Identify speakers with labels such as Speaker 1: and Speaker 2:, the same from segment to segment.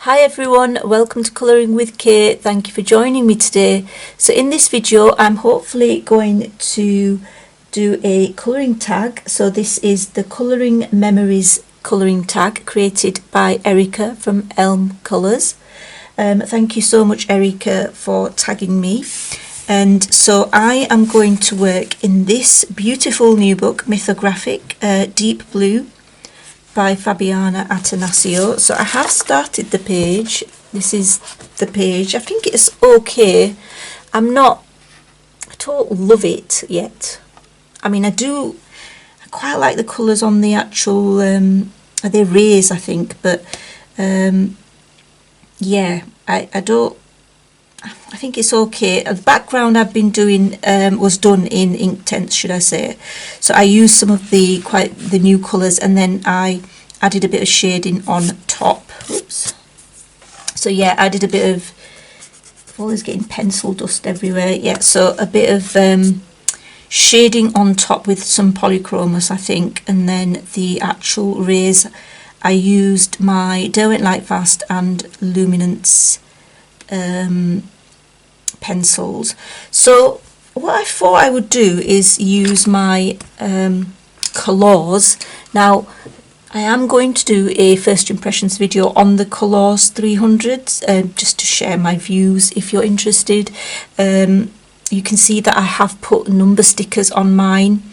Speaker 1: Hi everyone, welcome to Colouring with Kate. Thank you for joining me today. So in this video I'm hopefully going to do a colouring tag. So this is the Colouring Memories colouring tag created by Erica from Elmcolors. Thank you so much Erica for tagging me. And so I am going to work in this beautiful new book, Mythographic, Deep Blue, by Fabiana Atanasio. So I have started the page. This is the page. I think it's okay. I don't love it yet. I mean, I quite like the colours on the actual, they raise, I think, but yeah, I think it's okay. The background I've been doing was done in Inktense, should I say. So I used some of the new colours, and then I added a bit of shading on top. Oops. So yeah, I did a bit of, always getting pencil dust everywhere. Yeah, so a bit of shading on top with some polychromos, I think, and then the actual rays, I used my Derwent Lightfast and Luminance pencils. So what I thought I would do is use my colors. Now I am going to do a first impressions video on the Colors 300s, just to share my views if you're interested. You can see that I have put number stickers on mine,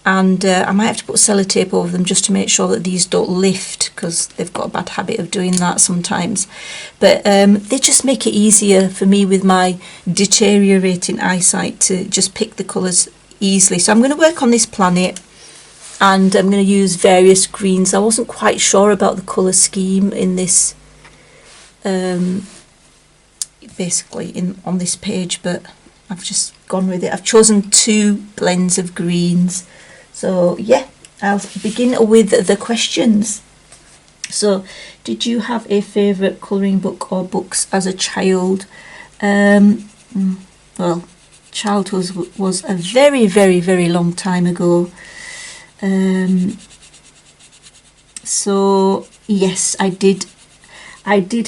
Speaker 1: and I might have to put sellotape over them just to make sure that these don't lift, because they've got a bad habit of doing that sometimes. But they just make it easier for me with my deteriorating eyesight to just pick the colours easily. So I'm going to work on this planet, and I'm going to use various greens. I wasn't quite sure about the colour scheme in this, basically on this page, but I've just gone with it. I've chosen 2 blends of greens. So yeah, I'll begin with the questions. So, did you have a favourite colouring book or books as a child? Well, childhood was a very, very, very long time ago. So yes, I did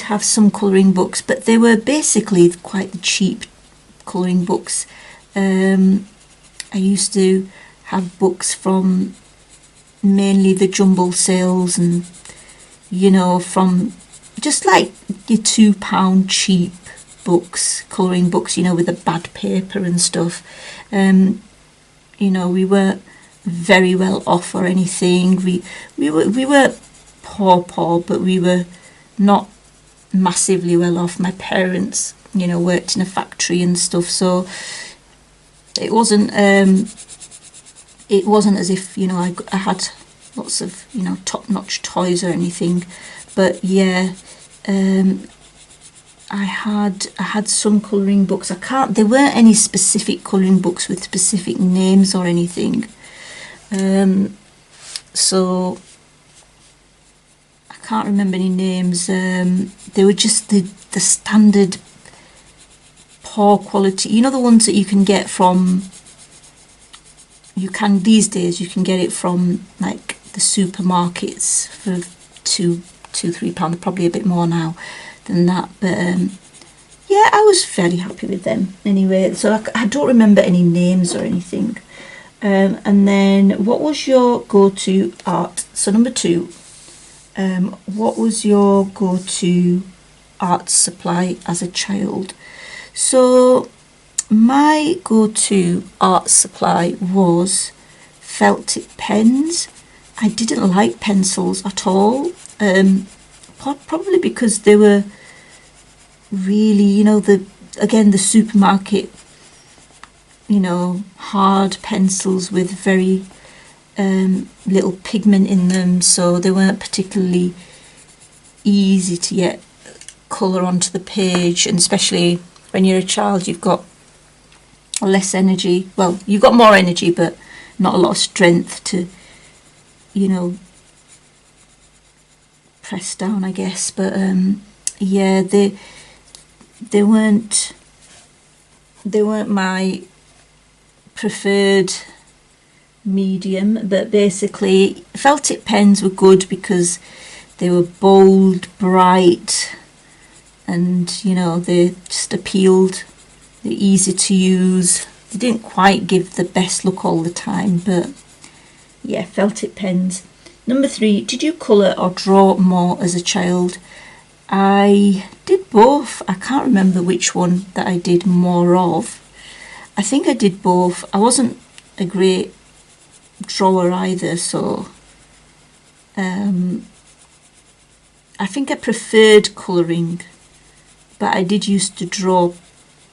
Speaker 1: have some colouring books, but they were basically quite cheap colouring books. I used to have books from mainly the jumble sales, and you know, from just like your £2 cheap books, colouring books, you know, with the bad paper and stuff. You know, we weren't very well off or anything. We were poor, but we were not massively well off. My parents, you know, worked in a factory and stuff, so it wasn't as if, you know, I had lots of, you know, top-notch toys or anything. But yeah, I had some colouring books. There weren't any specific colouring books with specific names or anything. So I can't remember any names. They were just the standard poor quality, you know, the ones that you can get from, these days you can get it from like the supermarkets for £2-3, probably a bit more now than that, but yeah, I was very happy with them anyway. So I don't remember any names or anything. And then, what was your go-to art? So number 2, what was your go-to art supply as a child? So my go-to art supply was felt tip pens. I didn't like pencils at all, probably because they were really, you know, the supermarket, you know, hard pencils with very little pigment in them, so they weren't particularly easy to get colour onto the page, and especially when you're a child, you've got less energy. Well, you've got more energy, but not a lot of strength to, you know, press down, I guess. But yeah, they weren't my preferred medium. But basically, felt tip pens were good because they were bold, bright, and you know, they just appealed. They're easy to use. They didn't quite give the best look all the time, but yeah, felt it pens. Number 3, did you colour or draw more as a child? I did both. I can't remember which one that I did more of. I think I did both. I wasn't a great drawer either, so I think I preferred colouring, but I did used to draw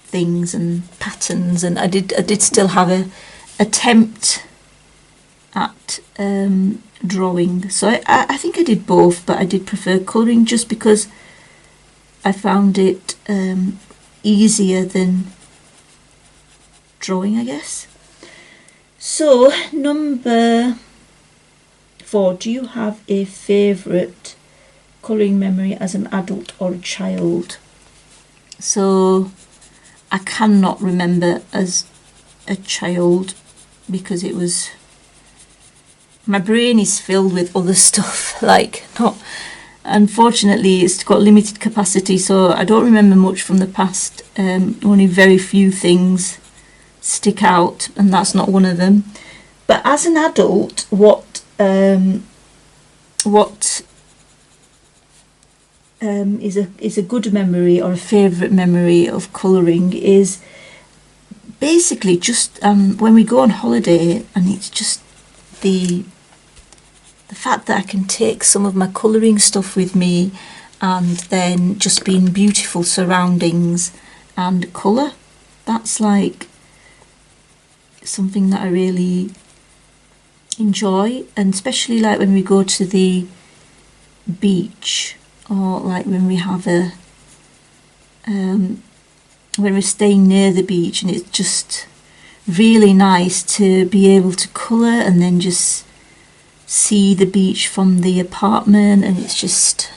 Speaker 1: things and patterns, and I did still have a attempt at drawing. So I think I did both, but I did prefer colouring just because I found it easier than drawing, I guess. So number 4, do you have a favourite colouring memory as an adult or a child? So I cannot remember as a child because it was, my brain is filled with other stuff, like not, unfortunately it's got limited capacity, so I don't remember much from the past. Only very few things stick out, and that's not one of them. But as an adult, what is a good memory or a favourite memory of colouring is basically just when we go on holiday, and it's just the fact that I can take some of my colouring stuff with me, and then just be in beautiful surroundings and colour. That's like something that I really enjoy, and especially like when we go to the beach, or like when we have a when we're staying near the beach, and it's just really nice to be able to colour and then just see the beach from the apartment, and it's just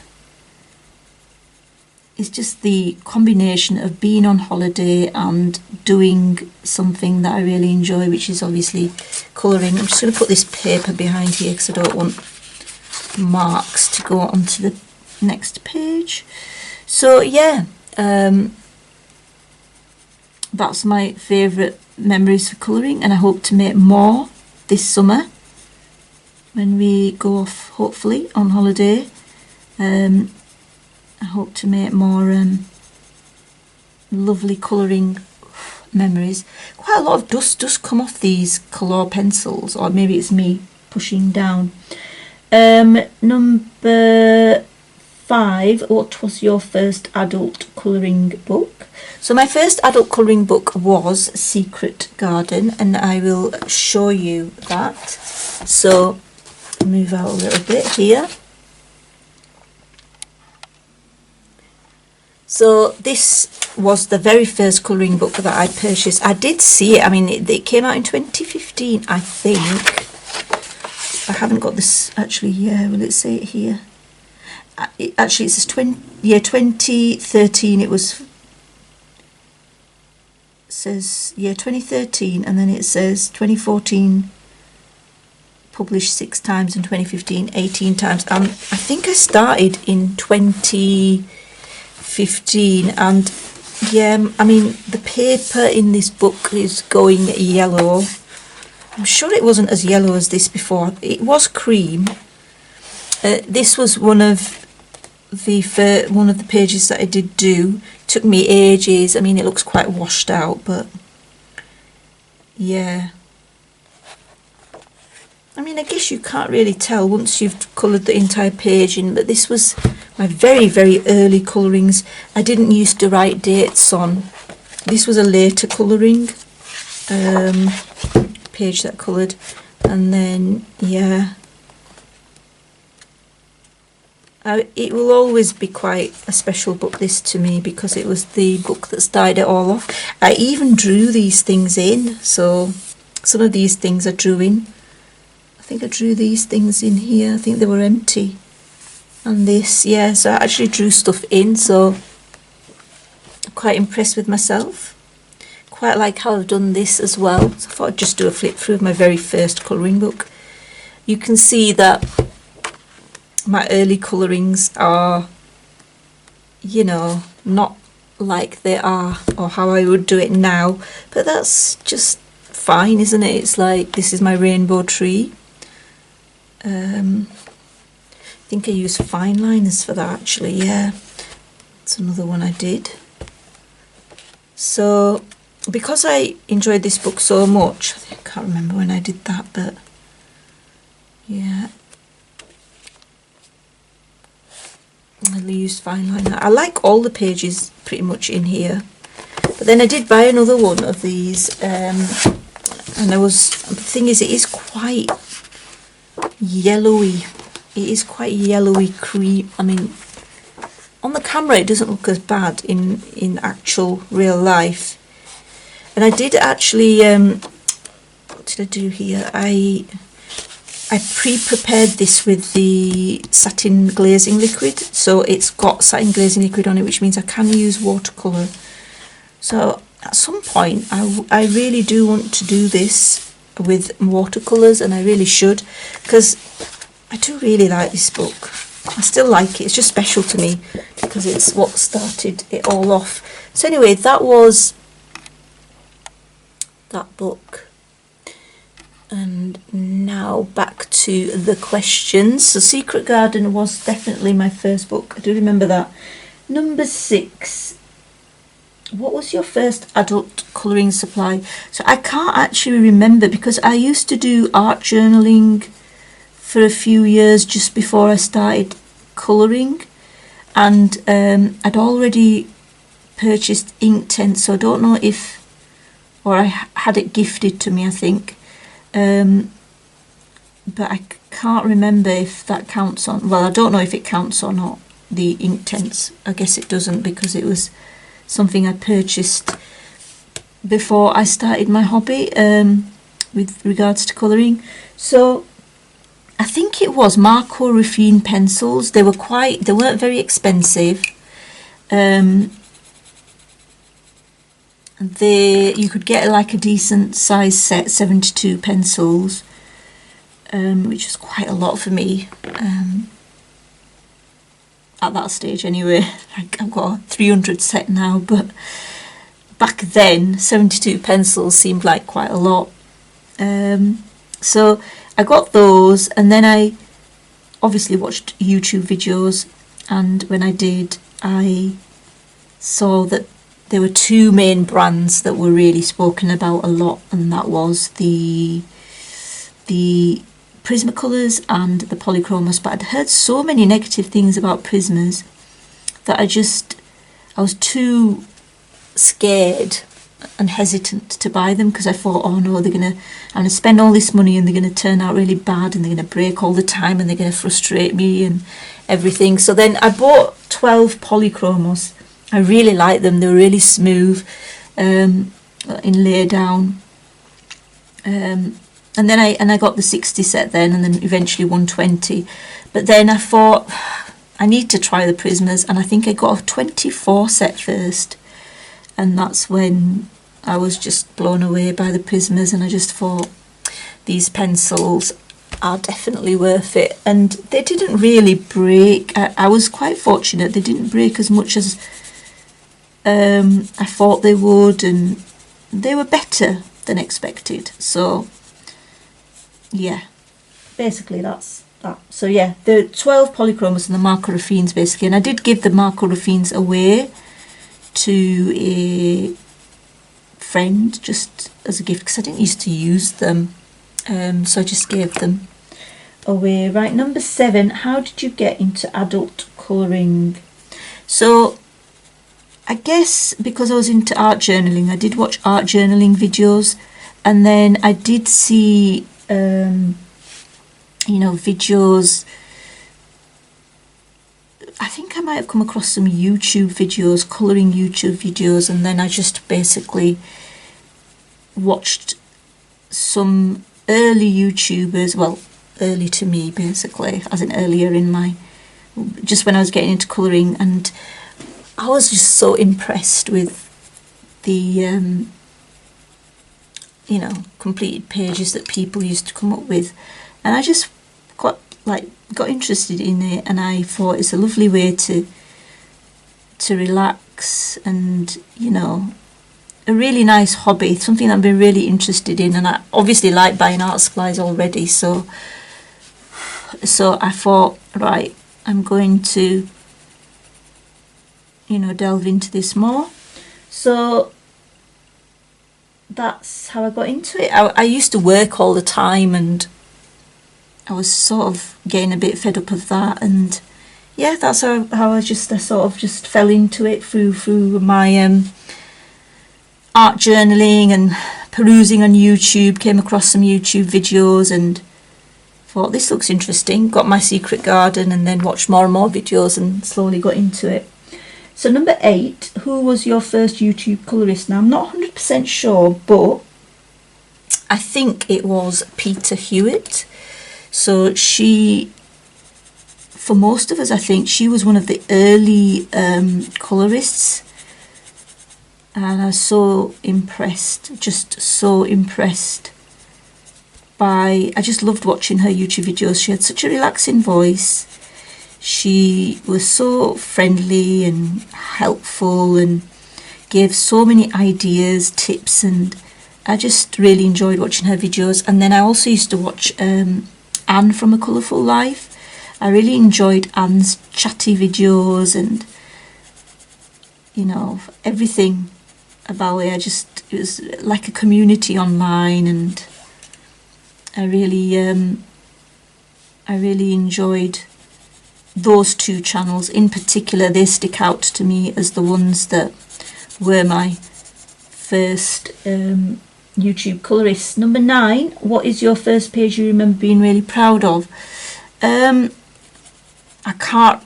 Speaker 1: the combination of being on holiday and doing something that I really enjoy, which is obviously colouring. I'm just going to put this paper behind here because I don't want marks to go onto the next page. So yeah, that's my favourite memories for colouring, and I hope to make more this summer when we go off, hopefully, on holiday. I hope to make more lovely colouring memories. Quite a lot of dust does come off these colour pencils, or maybe it's me pushing down. Number 5, what was your first adult colouring book? So my first adult colouring book was Secret Garden, and I will show you that. So move out a little bit here. So this was the very first colouring book that I purchased. I did see it. I mean, it came out in 2015, I think. I haven't got this actually here. Will it say it here? Actually, it says 2013. It was says 2013, and then it says 2014 published 6 times, and 2015 18 times. I think I started in 2015, and yeah, I mean the paper in this book is going yellow. I'm sure it wasn't as yellow as this before. It was cream. This was one of the pages that I did do. It took me ages. I mean, it looks quite washed out, but yeah. I mean, I guess you can't really tell once you've coloured the entire page in, but this was my very, very early colourings. I didn't used to write dates on. This was a later colouring page that I coloured, and then yeah. It will always be quite a special book, this, to me, because it was the book that started it all off. I even drew these things in, so some of these things I drew in. I think I drew these things in here. I think they were empty. And this, yeah, so I actually drew stuff in, so I'm quite impressed with myself. Quite like how I've done this as well. So I thought I'd just do a flip through of my very first colouring book. You can see that my early colourings are, you know, not like they are or how I would do it now, but that's just fine, isn't it? It's like, this is my rainbow tree. I think I used fine liners for that actually, yeah. It's another one I did. So because I enjoyed this book so much, I can't remember when I did that, but yeah, I used fine liner. I like all the pages pretty much in here, but then I did buy another one of these, and the thing is, it is quite yellowy. It is quite yellowy cream. I mean, on the camera it doesn't look as bad in actual real life. And I did actually, what did I do here? I pre-prepared this with the satin glazing liquid, so it's got satin glazing liquid on it, which means I can use watercolour. So at some point I really do want to do this with watercolours, and I really should, because I do really like this book. I still like it. It's just special to me because it's what started it all off. So anyway, that was that book. And now back to the questions. So Secret Garden was definitely my first book. I do remember that. Number 6. What was your first adult colouring supply? So I can't actually remember, because I used to do art journaling for a few years just before I started colouring, and I'd already purchased ink tents, so I don't know if, or I had it gifted to me, I think, but I can't remember if that counts on, well, I don't know if it counts or not, the ink tents. I guess it doesn't, because it was something I purchased before I started my hobby with regards to colouring. So I think it was Marco Ruffin pencils. They weren't very expensive. You could get like a decent size set, 72 pencils, which is quite a lot for me at that stage anyway. Like, I've got a 300 set now, but back then 72 pencils seemed like quite a lot. So I got those, and then I obviously watched YouTube videos, and when I did, I saw that there were two main brands that were really spoken about a lot, and that was the Prismacolors and the Polychromos. But I'd heard so many negative things about Prismas that I was too scared and hesitant to buy them, because I thought, oh no, I'm going to spend all this money and they're going to turn out really bad, and they're going to break all the time, and they're going to frustrate me and everything. So then I bought 12 Polychromos. I really like them. They're really smooth in lay down. And then I got the 60 set then, and then eventually 120. But then I thought, I need to try the Prismas, and I think I got a 24 set first. And that's when I was just blown away by the Prismas, and I just thought, these pencils are definitely worth it. And they didn't really break. I was quite fortunate. They didn't break as much as I thought they would, and they were better than expected. So yeah, basically that's that. So yeah, the 12 Polychromos and the Marco Ruffins basically, and I did give the Marco Ruffins away to a friend just as a gift, because I didn't used to use them, so I just gave them away. Right, number 7, how did you get into adult colouring? So I guess because I was into art journaling, I did watch art journaling videos, and then I did see videos. I think I might have come across some YouTube videos, colouring YouTube videos, and then I just basically watched some early YouTubers, well, early to me basically, as in earlier in my, just when I was getting into colouring, and I was just so impressed with the completed pages that people used to come up with, and I just got interested in it, and I thought it's a lovely way to to relax, and you know, a really nice hobby, something I've been really interested in, and I obviously like buying art supplies already, so I thought, right, I'm going to, you know, delve into this more. So that's how I got into it. I used to work all the time, and I was sort of getting a bit fed up of that, and yeah, that's how I sort of just fell into it through my art journaling and perusing on YouTube. Came across some YouTube videos and thought, this looks interesting. Got my secret garden, and then watched more and more videos and slowly got into it. So number 8, who was your first YouTube colorist? Now I'm not 100% sure, but I think it was Peter Hewitt. So she, for most of us, I think she was one of the early colorists, and I was so impressed, just so impressed by, I just loved watching her YouTube videos. She had such a relaxing voice. She was so friendly and helpful and gave so many ideas, tips, and I just really enjoyed watching her videos. And then I also used to watch Anne from A Colourful Life. I really enjoyed Anne's chatty videos, and you know, everything about it. It was like a community online, and I really enjoyed those 2 channels in particular. They stick out to me as the ones that were my first YouTube colorists. Number 9, what is your first page you remember being really proud of? I cannot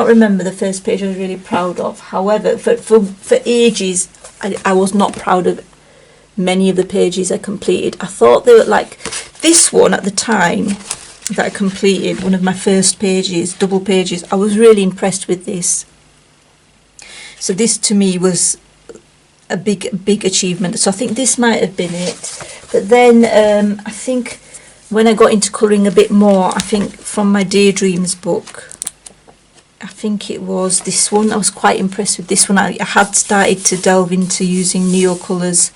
Speaker 1: remember the first page I was really proud of. However, for ages, I was not proud of many of the pages I completed. I thought they were like this one at the time that I completed, one of my first pages, double pages. I was really impressed with this. So this to me was a big achievement. So I think this might have been it. But then I think when I got into colouring a bit more, I think from my Daydreams book, I think it was this one. I was quite impressed with this one. I had started to delve into using Neocolor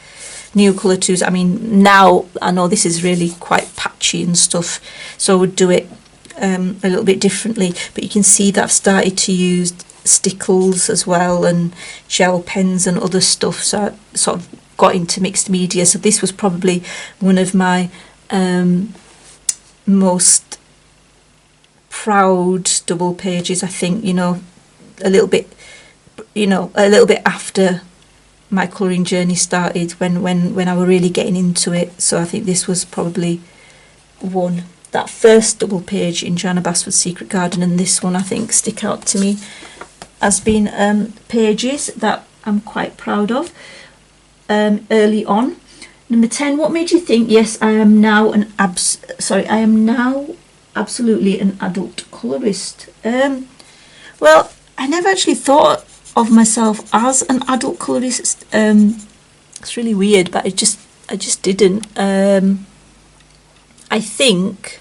Speaker 1: 2s. I mean, now I know this is really quite patchy and stuff, so I would do it a little bit differently. But you can see that I've started to use stickles as well, and gel pens and other stuff. So I sort of got into mixed media. So this was probably one of my most proud double pages, I think, you know, a little bit after my colouring journey started, when I were really getting into it. So I think this was probably one. That first double page in Joanna Basford's Secret Garden, and this one, I think, stick out to me as being pages that I'm quite proud of early on. Number 10, what made you think, yes, I am now absolutely an adult colorist? Well, I never actually thought of myself as an adult colorist. It's really weird, but I just didn't. I think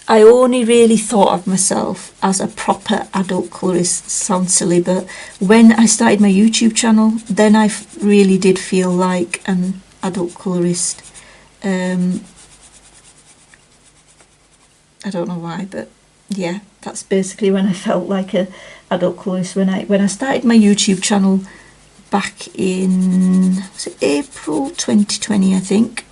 Speaker 1: I only really thought of myself as a proper adult colorist. Sounds silly, but when I started my YouTube channel, then I really did feel like an adult colorist. I don't know why, but yeah, that's basically when I felt like a adult colorist. When I started my YouTube channel back in, was it April 2020, I think.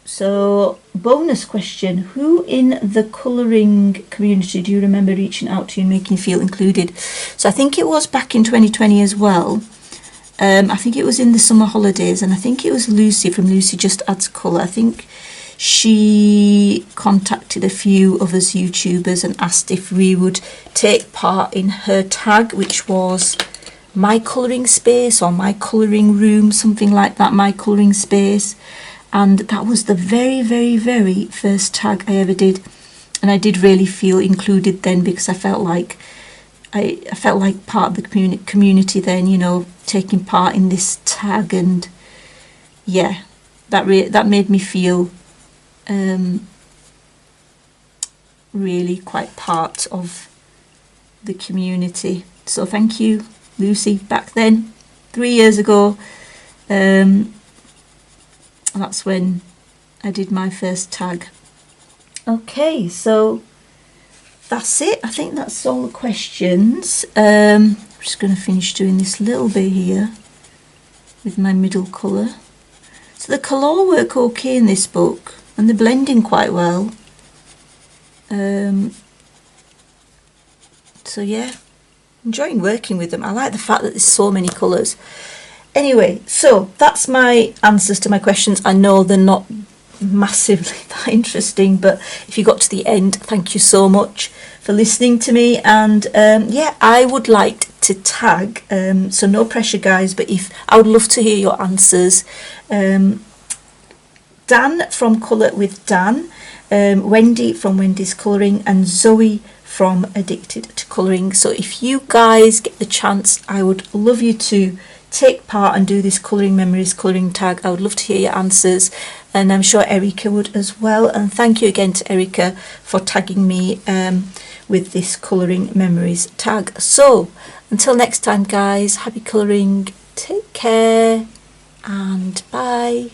Speaker 1: So, bonus question, who in the colouring community do you remember reaching out to and making you feel included? So I think it was back in 2020 as well. I think it was in the summer holidays, and I think it was Lucy from Lucy Just Adds Colour. I think she contacted a few of us YouTubers and asked if we would take part in her tag, which was My Colouring Space or My Colouring Room, something like that, My Colouring Space. And that was the very, very, very first tag I ever did. And I did really feel included then, because I felt like part of the community then, you know, taking part in this tag. And yeah, that made me feel really quite part of the community. So thank you, Lucy, back then, 3 years ago. That's when I did my first tag. Okay, so that's it. I think that's all the questions. I'm just going to finish doing this little bit here with my middle colour. So the colour work okay in this book, and they're blending quite well. So yeah, enjoying working with them. I like the fact that there's so many colours. Anyway, so that's my answers to my questions. I know they're not massively that interesting, but if you got to the end, thank you so much for listening to me. And yeah, I would like to tag, so no pressure guys, but if I would love to hear your answers. Dan from Colour with Dan, Wendy from Wendy's Colouring, and Zoe from Addicted to Colouring. So if you guys get the chance, I would love you to take part and do this Colouring Memories colouring tag. I would love to hear your answers, and I'm sure Erica would as well. And thank you again to Erica for tagging me with this Colouring Memories tag. So until next time guys, happy colouring, take care, and bye.